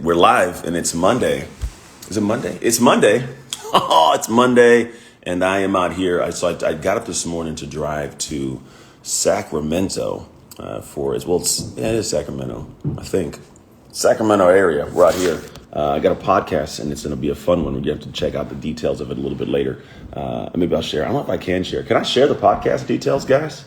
We're live and it's Monday. Is it Monday? It's Monday. Oh, it's Monday. And I am out here. I got up this morning to drive to Sacramento it is Sacramento, I think. Sacramento area. We're out here. I got a podcast and it's going to be a fun one. We have to check out the details of it a little bit later. Maybe I'll share. I don't know if I can share. Can I share the podcast details, guys?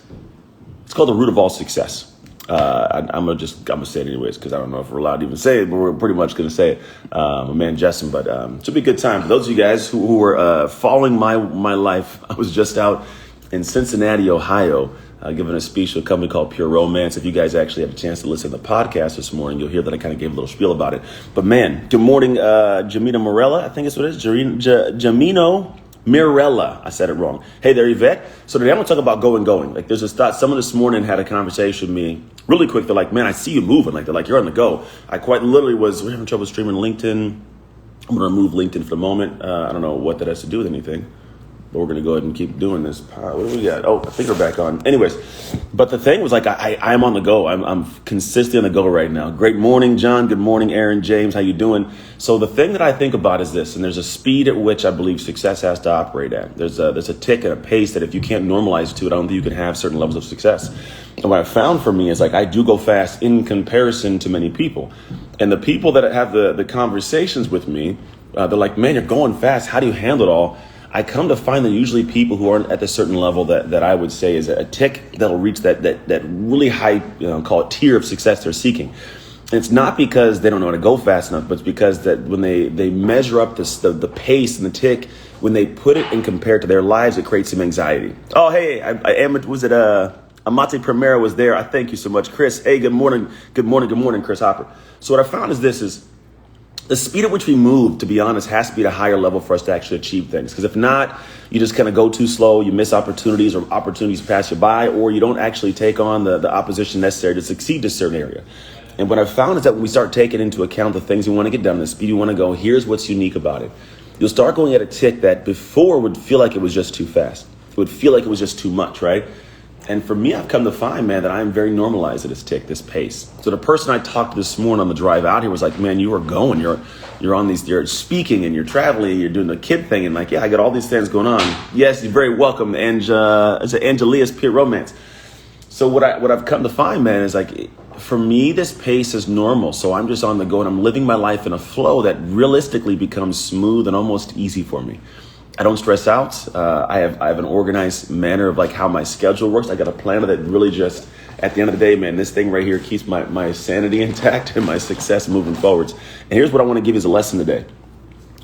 It's called The Root of All Success. I'm gonna say it anyways because I don't know if we're allowed to even say it, but we're pretty much gonna say it. My man Justin, but it should be a good time for those of you guys who were following my life. I was just out in Cincinnati, Ohio, giving a speech to a company called Pure Romance. If you guys actually have a chance to listen to the podcast this morning, you'll hear that I kind of gave a little spiel about it. But man, good morning, jamina morella. I think that's what it is. Jamino. Mirella. I said it wrong. Hey there, Yvette. So today I'm going to talk about going. Like there's this thought. Someone this morning had a conversation with me really quick. They're like, man, I see you moving. Like they're like, you're on the go. I quite literally we're having trouble streaming LinkedIn. I'm going to remove LinkedIn for the moment. I don't know what that has to do with anything. But we're going to go ahead and keep doing this. What do we got? Oh, I think we're back on. Anyways, but the thing was like, I'm on the go. I'm consistently on the go right now. Great morning, John. Good morning, Aaron, James. How you doing? So the thing that I think about is this, and there's a speed at which I believe success has to operate at. There's a tick and a pace that if you can't normalize to it, I don't think you can have certain levels of success. And what I found for me is like, I do go fast in comparison to many people. And the people that have the conversations with me, they're like, man, you're going fast. How do you handle it all? I come to find that usually people who aren't at the certain level that I would say is a tick that'll reach that really high, call it tier of success they're seeking. And it's not because they don't know how to go fast enough, but it's because that when they measure up the pace and the tick, when they put it and compare it to their lives, it creates some anxiety. Oh, hey, Monte Premera was there. I thank you so much, Chris. Hey, good morning, Chris Hopper. So what I found is the speed at which we move, to be honest, has to be at a higher level for us to actually achieve things. Because if not, you just kind of go too slow, you miss opportunities or opportunities pass you by, or you don't actually take on the opposition necessary to succeed in a certain area. And what I've found is that when we start taking into account the things we want to get done, the speed you want to go, here's what's unique about it. You'll start going at a tick that before would feel like it was just too fast. It would feel like it was just too much, right? And for me, I've come to find, man, that I'm very normalized at this tick, this pace. So the person I talked to this morning on the drive out here was like, man, you are going, you're speaking and you're traveling, you're doing the kid thing. And like, yeah, I got all these things going on. Yes, you're very welcome. Angelia's Pure Romance. So what I've come to find, man, is like, for me, this pace is normal. So I'm just on the go and I'm living my life in a flow that realistically becomes smooth and almost easy for me. I don't stress out. I have an organized manner of like how my schedule works. I got a planner that really just, at the end of the day, man, this thing right here keeps my sanity intact and my success moving forwards. And here's what I want to give you as a lesson today.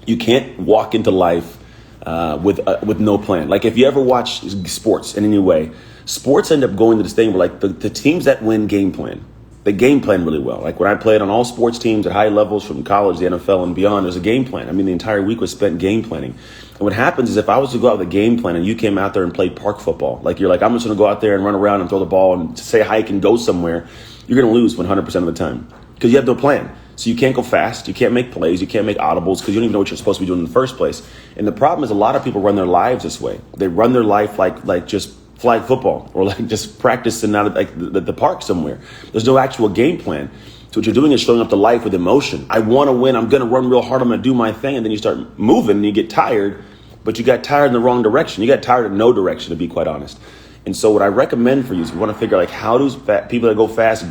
You can't walk into life with no plan. Like if you ever watch sports in any way, sports end up going to this thing where like the teams that win game plan. They game plan really well. Like when I played on all sports teams at high levels from college, the NFL and beyond, there's a game plan. I mean, the entire week was spent game planning. And what happens is if I was to go out with a game plan and you came out there and played park football, like you're like, I'm just going to go out there and run around and throw the ball and say hike and go somewhere, you're going to lose 100% of the time because you have no plan. So you can't go fast. You can't make plays. You can't make audibles because you don't even know what you're supposed to be doing in the first place. And the problem is a lot of people run their lives this way. They run their life like just flag football or like just practicing out at like the park somewhere. There's no actual game plan. So what you're doing is showing up to life with emotion. I want to win. I'm going to run real hard. I'm going to do my thing. And then you start moving and you get tired, but you got tired in the wrong direction. You got tired of no direction, to be quite honest. And so what I recommend for you is you want to figure out like how do people that go fast?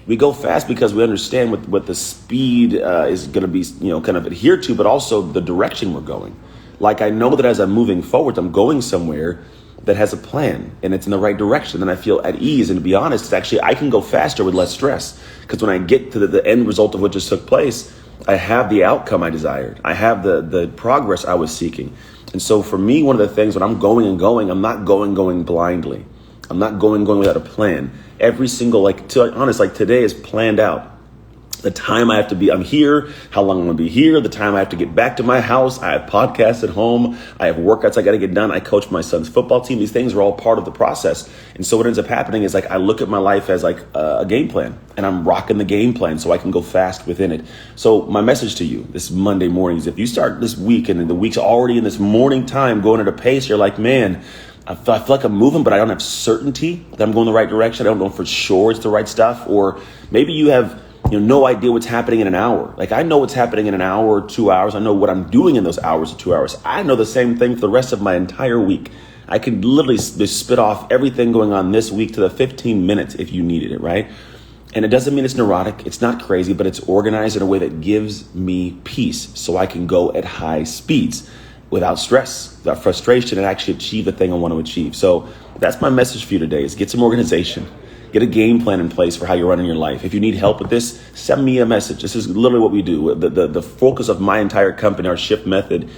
We go fast because we understand what the speed is going to be, kind of adhered to, but also the direction we're going. Like I know that as I'm moving forward, I'm going somewhere that has a plan and it's in the right direction. Then I feel at ease. And to be honest, it's actually, I can go faster with less stress because when I get to the end result of what just took place, I have the outcome I desired. I have the progress I was seeking. And so for me, one of the things when I'm going, I'm not going blindly. I'm not going without a plan. Every single, like today is planned out. The time I have to be, I'm here, how long I'm going to be here, the time I have to get back to my house. I have podcasts at home. I have workouts I got to get done. I coach my son's football team. These things are all part of the process. And so what ends up happening is like I look at my life as like a game plan and I'm rocking the game plan so I can go fast within it. So my message to you this Monday morning is if you start this week and the week's already in this morning time going at a pace, you're like, man, I feel like I'm moving, but I don't have certainty that I'm going the right direction. I don't know for sure it's the right stuff. Or maybe you have no idea what's happening in an hour. Like I know what's happening in an hour or 2 hours. I know what I'm doing in those hours or 2 hours. I know the same thing for the rest of my entire week. I could literally just spit off everything going on this week to the 15 minutes if you needed it, right? And it doesn't mean it's neurotic. It's not crazy, but it's organized in a way that gives me peace so I can go at high speeds without stress, without frustration, and actually achieve the thing I want to achieve. So that's my message for you today is get some organization. Get a game plan in place for how you're running your life. If you need help with this, send me a message. This is literally what we do. The focus of my entire company, our shift method,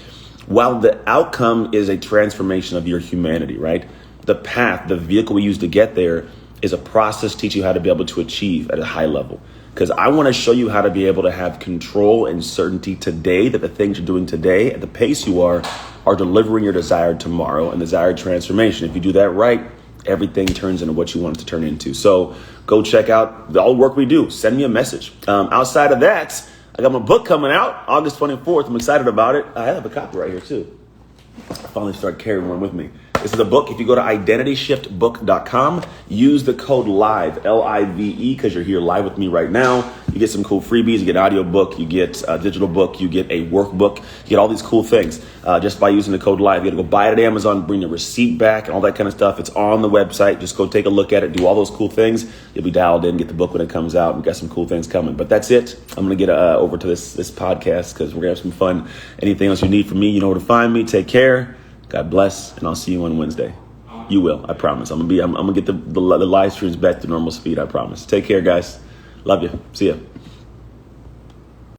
while the outcome is a transformation of your humanity, right? The path, the vehicle we use to get there is a process to teach you how to be able to achieve at a high level. Because I want to show you how to be able to have control and certainty today that the things you're doing today at the pace you are delivering your desired tomorrow and desired transformation. If you do that right, everything turns into what you want it to turn into. So go check out all the work we do. Send me a message. Outside of that, I got my book coming out August 24th. I'm excited about it. I have a copy right here too. I finally started carrying one with me. This is a book. If you go to identityshiftbook.com, use the code LIVE, L-I-V-E, because you're here live with me right now. You get some cool freebies. You get an audio book. You get a digital book. You get a workbook. You get all these cool things just by using the code LIVE. You got to go buy it at Amazon, bring your receipt back, and all that kind of stuff. It's on the website. Just go take a look at it. Do all those cool things. You'll be dialed in. Get the book when it comes out. We've got some cool things coming. But that's it. I'm going to get over to this podcast because we're going to have some fun. Anything else you need from me, you know where to find me. Take care. God bless, and I'll see you on Wednesday. You will, I promise. I'm gonna get the live streams back to normal speed, I promise. Take care, guys. Love you. See ya.